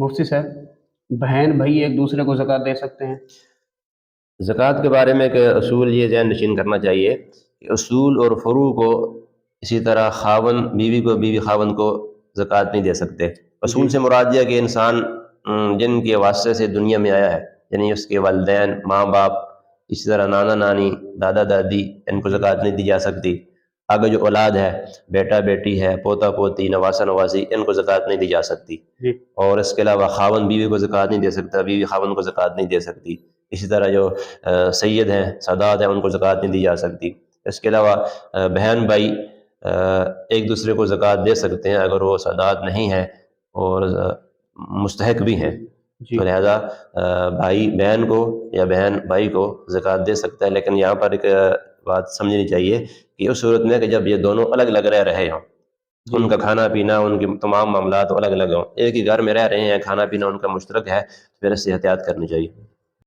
مفتی صاحب، بہن بھائی ایک دوسرے کو زکوٰۃ دے سکتے ہیں؟ زکوٰۃ کے بارے میں ایک اصول یہ ذہن نشین کرنا چاہیے کہ اصول اور فروع کو اسی طرح خاوند بیوی کو، بیوی خاوند کو زکوٰۃ نہیں دے سکتے۔ جی اصول سے مراد یہ کہ انسان جن کے واسطے سے دنیا میں آیا ہے، یعنی اس کے والدین، ماں باپ، اسی طرح نانا نانی، دادا دادی، ان کو جی زکوٰۃ نہیں دی جا سکتی۔ آگے جو اولاد ہے، بیٹا بیٹی ہے، پوتا پوتی، نواسا نواسی، ان کو زکوٰۃ نہیں دی جا سکتی۔ جی اور اس کے علاوہ خاوند بیوی کو زکوٰۃ نہیں دے سکتا، بیوی خاوند کو زکوٰۃ نہیں دے سکتی۔ اسی طرح جو سید ہیں، سادات ہیں، ان کو زکوٰۃ نہیں دی جا سکتی۔ اس کے علاوہ بہن بھائی ایک دوسرے کو زکوٰۃ دے سکتے ہیں اگر وہ سادات نہیں ہیں اور مستحق بھی ہیں، جی تو لہذا بھائی بہن کو یا بہن بھائی کو زکوٰۃ دے سکتا ہے۔ لیکن یہاں پر ایک بات سمجھنی چاہیے کہ اس صورت میں کہ جب یہ دونوں الگ الگ رہ رہے ہوں، جی ان کا کھانا پینا، ان کے تمام معاملات الگ الگ ہوں، ایک ہی گھر میں رہ رہے ہیں، کھانا پینا ان کا مشترک ہے، پھر اس سے احتیاط کرنی چاہیے۔